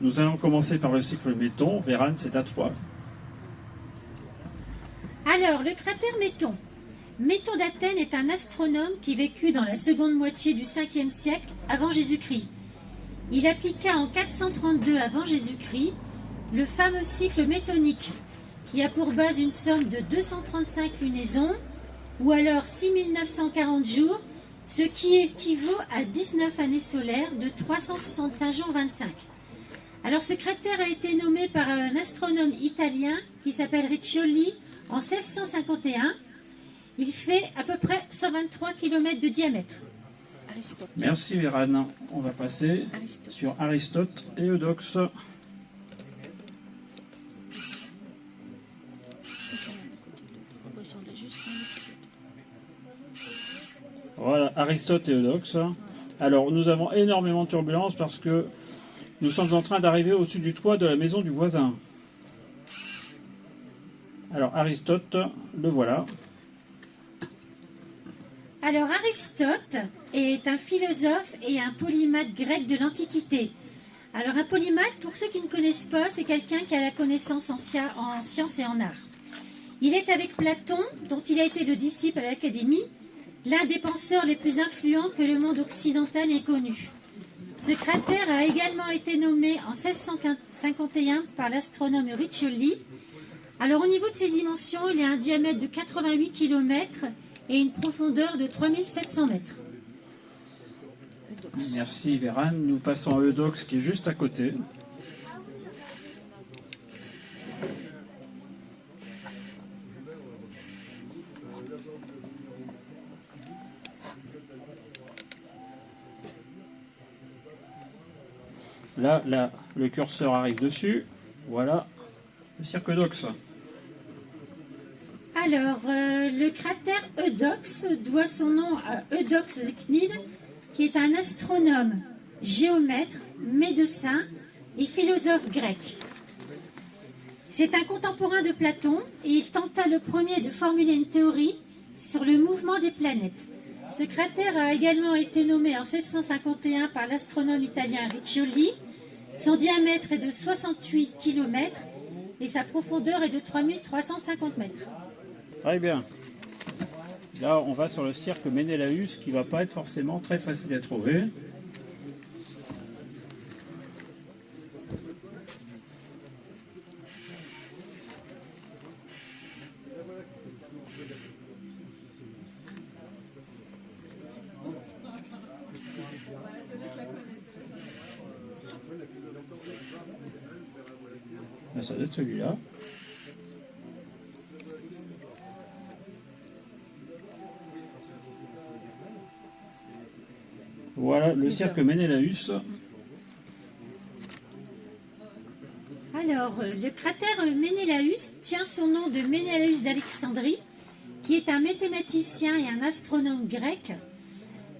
Nous allons commencer par le cycle Méton. Vérane, c'est à toi. Alors, le cratère Méton. Méton d'Athènes est un astronome qui vécut dans la seconde moitié du 5e siècle avant Jésus-Christ. Il appliqua en 432 avant Jésus-Christ le fameux cycle métonique, qui a pour base une somme de 235 lunaisons, ou alors 6940 jours, ce qui équivaut à 19 années solaires de 365 jours 25. Alors ce cratère a été nommé par un astronome italien qui s'appelle Riccioli en 1651. Il fait à peu près 123 km de diamètre. Aristote. Merci Vérane. On va passer Aristote. sur Aristote et Eudoxe. Voilà, Aristote et Eudoxe. Alors, nous avons énormément de turbulences parce que nous sommes en train d'arriver au-dessus du toit de la maison du voisin. Alors, Aristote, le voilà. Alors Aristote est un philosophe et un polymathe grec de l'Antiquité. Alors un polymathe, pour ceux qui ne connaissent pas, c'est quelqu'un qui a la connaissance en sciences et en art. Il est avec Platon, dont il a été le disciple à l'Académie, l'un des penseurs les plus influents que le monde occidental ait connu. Ce cratère a également été nommé en 1651 par l'astronome Riccioli. Alors au niveau de ses dimensions, il a un diamètre de 88 km et une profondeur de 3700 mètres. Merci Vérane. Nous passons à Eudoxe qui est juste à côté. Là, le curseur arrive dessus. Voilà, le cirque Eudoxe. Alors, le cratère Eudoxe doit son nom à Eudoxe de Cnide, qui est un astronome, géomètre, médecin et philosophe grec. C'est un contemporain de Platon et il tenta le premier de formuler une théorie sur le mouvement des planètes. Ce cratère a également été nommé en 1651 par l'astronome italien Riccioli. Son diamètre est de 68 km et sa profondeur est de 3350 mètres. Très bien. Là, on va sur le cirque Ménélaüs qui ne va pas être forcément très facile à trouver. Là, ça doit être celui-là. Voilà le cirque Ménélaüs. Alors, le cratère Ménélaüs tient son nom de Ménélaüs d'Alexandrie, qui est un mathématicien et un astronome grec.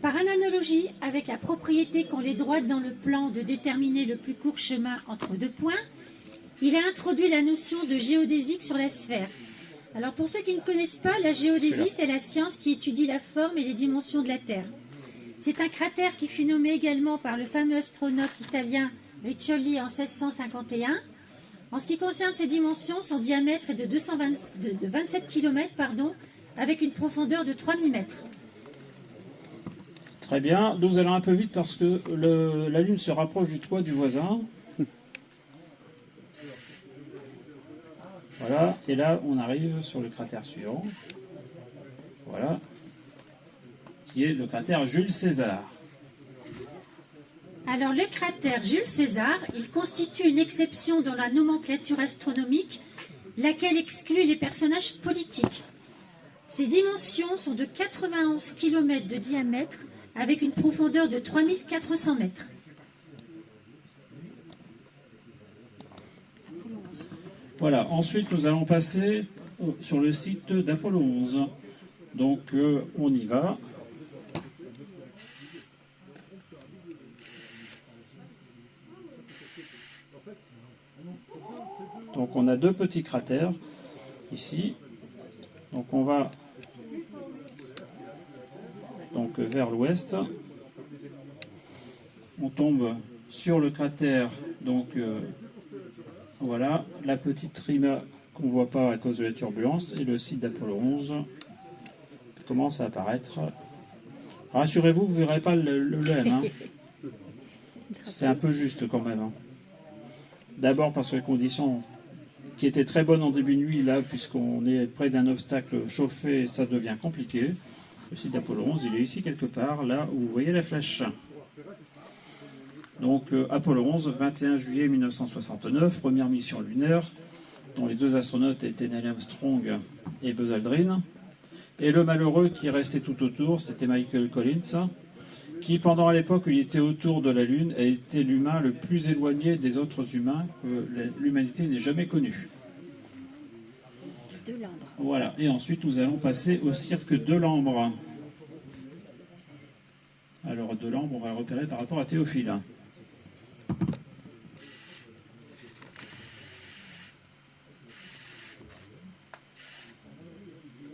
Par analogie avec la propriété qu'ont les droites dans le plan de déterminer le plus court chemin entre deux points, il a introduit la notion de géodésique sur la sphère. Alors, pour ceux qui ne connaissent pas, la géodésie, c'est la science qui étudie la forme et les dimensions de la Terre. C'est un cratère qui fut nommé également par le fameux astronaute italien Riccioli en 1651. En ce qui concerne ses dimensions, son diamètre est de 27 km, avec une profondeur de 3000 mètres. Très bien. Nous allons un peu vite parce que la Lune se rapproche du toit du voisin. Voilà. Et là, on arrive sur le cratère suivant. Voilà. Qui est le cratère Jules César. Alors le cratère Jules César, il constitue une exception dans la nomenclature astronomique, laquelle exclut les personnages politiques. Ses dimensions sont de 91 km de diamètre avec une profondeur de 3400 mètres. Voilà. Ensuite, nous allons passer sur le site d'Apollo 11. Donc, on y va. Donc on a deux petits cratères ici. Donc on va vers l'ouest. On tombe sur le cratère Donc voilà, la petite rima qu'on ne voit pas à cause de la turbulence et le site d'Apollo 11 commence à apparaître. Rassurez-vous, vous ne verrez pas le M. Hein. C'est un peu juste quand même. Hein. D'abord parce que les conditions qui étaient très bonnes en début de nuit, là, puisqu'on est près d'un obstacle chauffé, ça devient compliqué. Le site d'Apollo 11, il est ici quelque part, là où vous voyez la flèche. Donc Apollo 11, 21 juillet 1969, première mission lunaire, dont les deux astronautes étaient Neil Armstrong et Buzz Aldrin. Et le malheureux qui restait tout autour, c'était Michael Collins, qui pendant l'époque où il était autour de la Lune, a été l'humain le plus éloigné des autres humains que l'humanité n'ait jamais connu. Delambre. Voilà, et ensuite nous allons passer au cirque Delambre. Alors Delambre, on va le repérer par rapport à Théophile.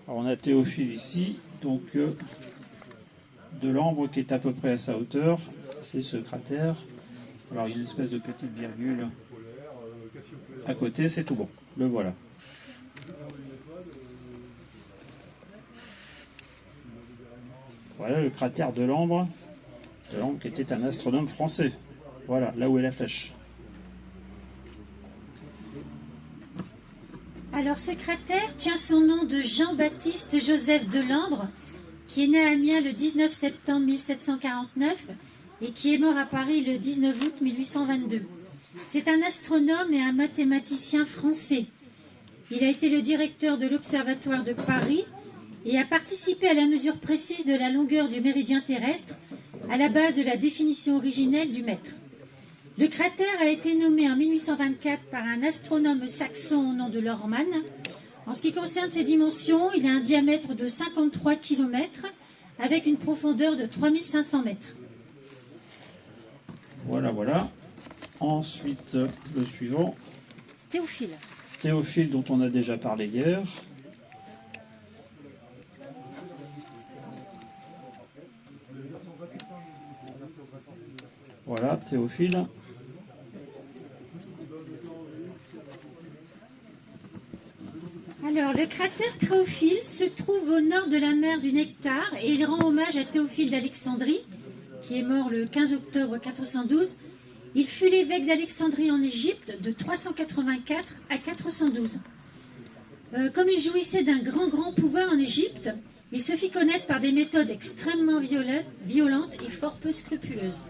Alors on a Théophile ici, donc Delambre qui est à peu près à sa hauteur, c'est ce cratère. Alors il y a une espèce de petite virgule à côté, c'est tout bon, le voilà. Voilà le cratère Delambre, Delambre qui était un astronome français. Voilà, là où est la flèche. Alors ce cratère tient son nom de Jean-Baptiste Joseph Delambre, qui est né à Amiens le 19 septembre 1749 et qui est mort à Paris le 19 août 1822. C'est un astronome et un mathématicien français. Il a été le directeur de l'Observatoire de Paris et a participé à la mesure précise de la longueur du méridien terrestre, à la base de la définition originelle du mètre. Le cratère a été nommé en 1824 par un astronome saxon au nom de Lorman. En ce qui concerne ses dimensions, il a un diamètre de 53 km avec une profondeur de 3500 mètres. Voilà, voilà. Ensuite, le suivant. Théophile. Théophile, dont on a déjà parlé hier. Voilà, Théophile. Alors, le cratère Théophile se trouve au nord de la mer du Nectar et il rend hommage à Théophile d'Alexandrie, qui est mort le 15 octobre 412. Il fut l'évêque d'Alexandrie en Égypte de 384 à 412. Comme il jouissait d'un grand pouvoir en Égypte, il se fit connaître par des méthodes extrêmement violentes et fort peu scrupuleuses.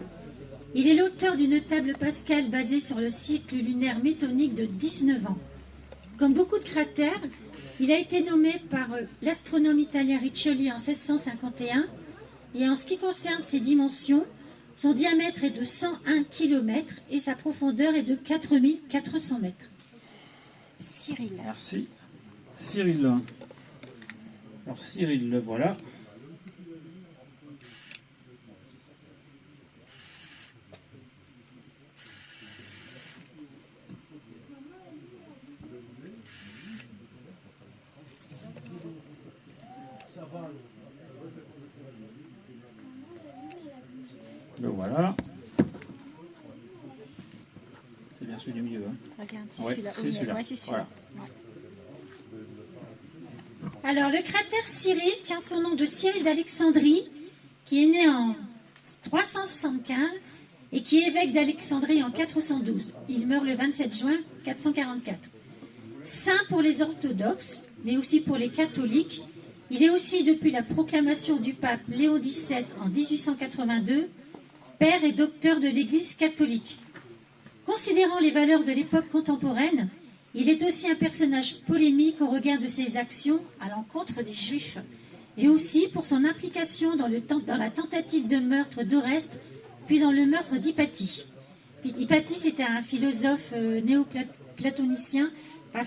Il est l'auteur d'une table pascale basée sur le cycle lunaire métonique de 19 ans. Comme beaucoup de cratères, il a été nommé par l'astronome italien Riccioli en 1651 et en ce qui concerne ses dimensions, son diamètre est de 101 km et sa profondeur est de 4400 mètres. Cyril. Merci. Cyril. Alors Cyril, le voilà. Le voilà. C'est bien celui du milieu. Hein. Regarde, c'est Ouais, celui-là. c'est celui-là. Ouais, c'est celui-là. Voilà. Ouais. Alors, le cratère Cyril tient son nom de Cyril d'Alexandrie, qui est né en 375 et qui est évêque d'Alexandrie en 412. Il meurt le 27 juin 444. Saint pour les orthodoxes, mais aussi pour les catholiques, il est aussi, depuis la proclamation du pape Léon XVII en 1882, père et docteur de l'Église catholique. Considérant les valeurs de l'époque contemporaine, il est aussi un personnage polémique au regard de ses actions à l'encontre des Juifs, et aussi pour son implication dans la tentative de meurtre d'Oreste, puis dans le meurtre d'Hypatie. Hypatie, c'était un philosophe néoplatonicien. Enfin,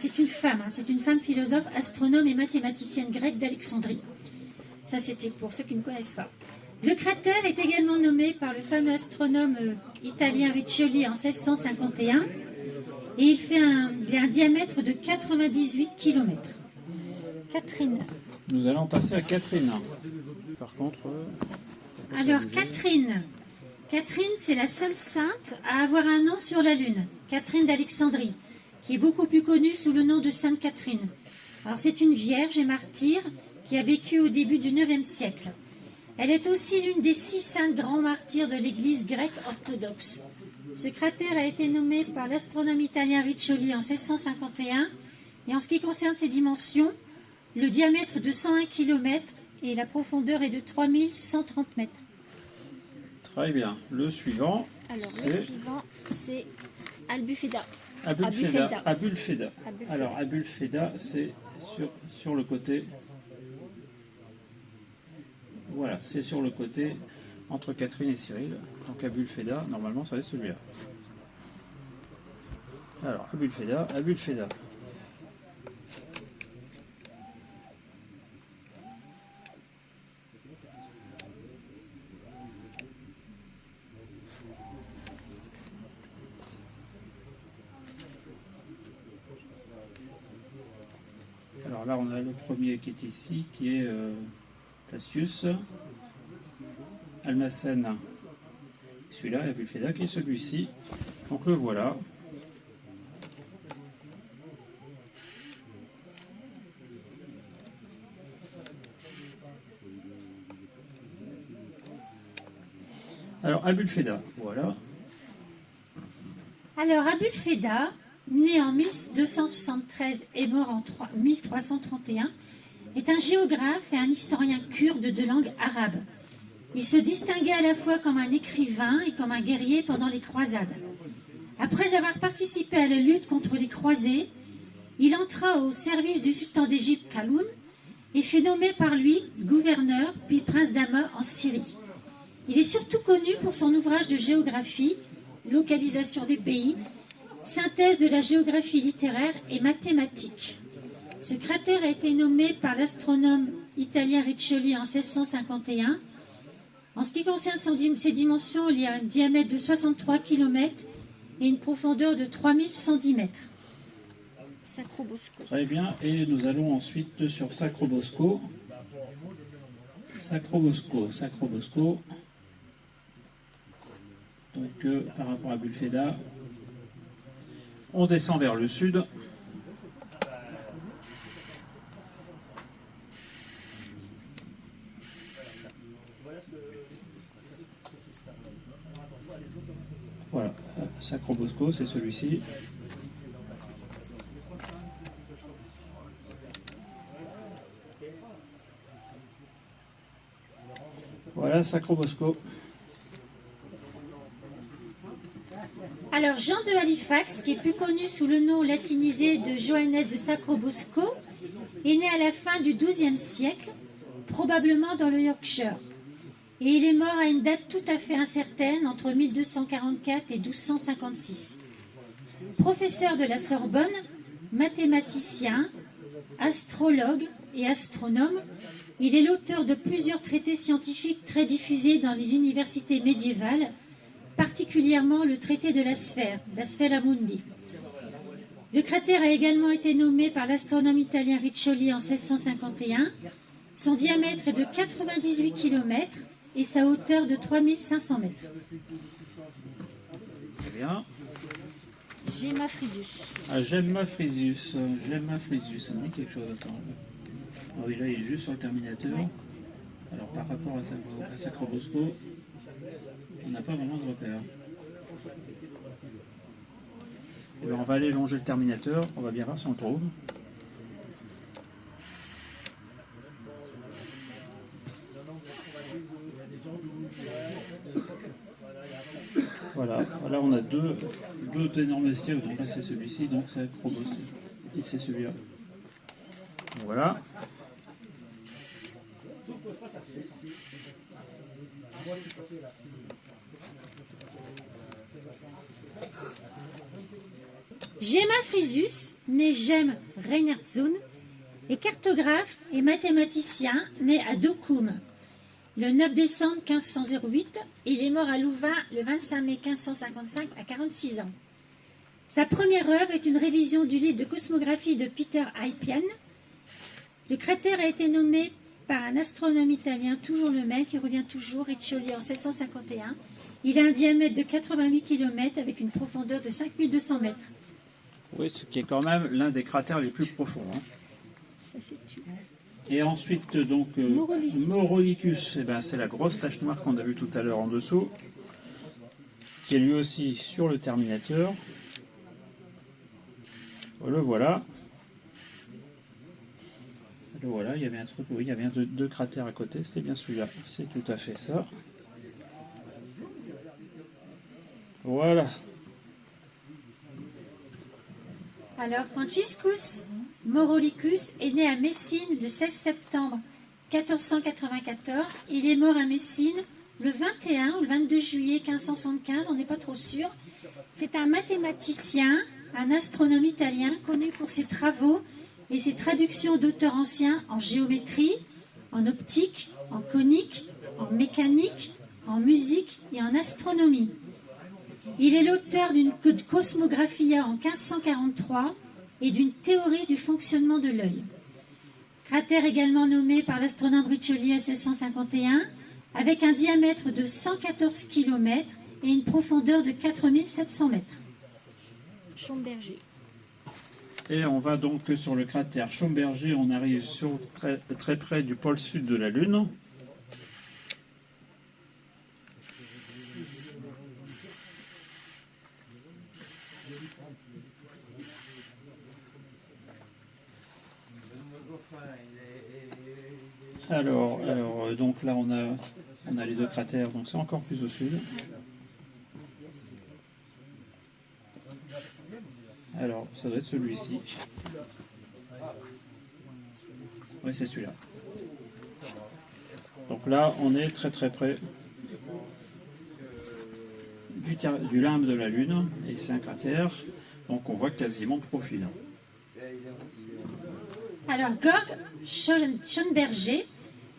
c'est une femme philosophe, astronome et mathématicienne grecque d'Alexandrie. Ça, c'était pour ceux qui ne connaissent pas. Le cratère est également nommé par le fameux astronome italien Riccioli en 1651 et il a un diamètre de 98 km. Catherine. Nous allons passer à Catherine. Par contre... Alors, Catherine. Catherine, c'est la seule sainte à avoir un nom sur la Lune, Catherine d'Alexandrie, qui est beaucoup plus connue sous le nom de Sainte Catherine. Alors c'est une vierge et martyre qui a vécu au début du IXe siècle. Elle est aussi l'une des 6 saintes grands martyrs de l'Église grecque orthodoxe. Ce cratère a été nommé par l'astronome italien Riccioli en 1651, et en ce qui concerne ses dimensions, le diamètre est de 101 km et la profondeur est de 3130 mètres. Très bien. Le suivant, Alors, le suivant, c'est Albufeida. Abulfeda. Alors, Abulfeda, c'est sur le côté. Voilà, c'est sur le côté entre Catherine et Cyril. Donc, Abulfeda, normalement, ça va être celui-là. Alors, Abulfeda. Alors là, on a le premier qui est ici, qui est Tacius, Almacène, celui-là, et Abulfeda, qui est celui-ci. Donc le voilà. Alors Abulfeda, voilà. Alors Abulfeda, né en 1273 et mort en 1331, est un géographe et un historien kurde de langue arabe. Il se distinguait à la fois comme un écrivain et comme un guerrier pendant les croisades. Après avoir participé à la lutte contre les croisés, il entra au service du sultan d'Égypte Kaloun et fut nommé par lui gouverneur puis prince d'Ama en Syrie. Il est surtout connu pour son ouvrage de géographie, localisation des pays, synthèse de la géographie littéraire et mathématique. Ce cratère a été nommé par l'astronome italien Riccioli en 1651. En ce qui concerne ses dimensions, il y a un diamètre de 63 km et une profondeur de 3110 mètres. Sacrobosco. Très bien, et nous allons ensuite sur Sacrobosco. Donc par rapport à Abulfeda, on descend vers le sud. Voilà, Sacrobosco, c'est celui-ci. Voilà, Sacrobosco. Alors, Jean de Halifax, qui est plus connu sous le nom latinisé de Johannes de Sacrobosco, est né à la fin du XIIe siècle, probablement dans le Yorkshire. Et il est mort à une date tout à fait incertaine, entre 1244 et 1256. Professeur de la Sorbonne, mathématicien, astrologue et astronome, il est l'auteur de plusieurs traités scientifiques très diffusés dans les universités médiévales, particulièrement le traité de la sphère, la Sphera Mundi. Le cratère a également été nommé par l'astronome italien Riccioli en 1651. Son diamètre est de 98 km et sa hauteur de 3500 mètres. Très bien. Gemma Frisius. Ah, Gemma Frisius, ça me dit quelque chose. Attends. Ah oui, là il est juste sur le terminateur. Oui. Alors par rapport à Sacrobosco, on n'a pas vraiment de repère. Eh bien, on va aller longer le terminateur, on va bien voir si on le trouve. Voilà, là on a deux énormes ciels, donc là c'est celui-ci, donc c'est Sacrobosco. Et c'est celui-là. Voilà. Gemma Frisius, né Gem Reinertsohn, est cartographe et mathématicien né à Dokkum le 9 décembre 1508. Il est mort à Louvain le 25 mai 1555 à 46 ans. Sa première œuvre est une révision du livre de cosmographie de Peter Hypian. Le cratère a été nommé par un astronome italien, toujours le même, qui revient toujours, Riccioli en 1651, Il a un diamètre de 88 km avec une profondeur de 5200 mètres. Oui, ce qui est quand même l'un des cratères les plus profonds. Hein. Ça situe. Et ensuite, donc, Maurolicus, eh ben, c'est la grosse tache noire qu'on a vue tout à l'heure en dessous, qui est lui aussi sur le Terminateur. Le voilà. Le voilà, il y avait un truc, oui, il y avait deux cratères à côté, c'est bien celui-là, c'est tout à fait ça. Voilà. Alors, Franciscus Maurolicus est né à Messine le 16 septembre 1494. Il est mort à Messine le 21 ou le 22 juillet 1575, on n'est pas trop sûr. C'est un mathématicien, un astronome italien connu pour ses travaux et ses traductions d'auteurs anciens en géométrie, en optique, en conique, en mécanique, en musique et en astronomie. Il est l'auteur d'une Cosmographia en 1543 et d'une théorie du fonctionnement de l'œil. Cratère également nommé par l'astronome Riccioli en 1651, avec un diamètre de 114 km et une profondeur de 4700 mètres. Schomberger. Et on va donc sur le cratère Schomberger, on arrive très près du pôle sud de la Lune. Alors, donc là on a les deux cratères, donc c'est encore plus au sud. Alors, ça doit être celui-ci. Oui, c'est celui-là. Donc là, on est très près du limbe de la Lune, et c'est un cratère, donc on voit quasiment de profil. Alors, Georg Schönberger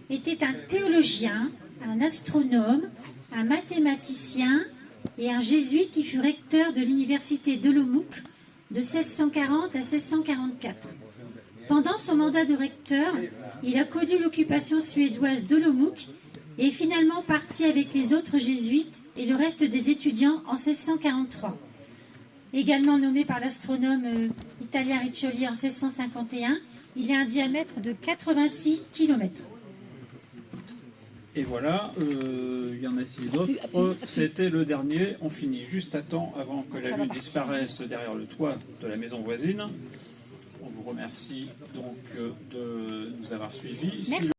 était un théologien, un astronome, un mathématicien et un jésuite qui fut recteur de l'université d'Olomouc de 1640 à 1644. Pendant son mandat de recteur, il a connu l'occupation suédoise d'Olomouc et est finalement parti avec les autres jésuites et le reste des étudiants en 1643. Également nommé par l'astronome italien Riccioli en 1651, il a un diamètre de 86 km. Et voilà, il y en a d'autres. C'était le dernier. On finit juste à temps avant que la Lune disparaisse derrière le toit de la maison voisine. On vous remercie donc de nous avoir suivis. Merci.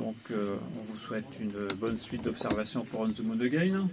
Donc on vous souhaite une bonne suite d'observations pour On the Moon Again.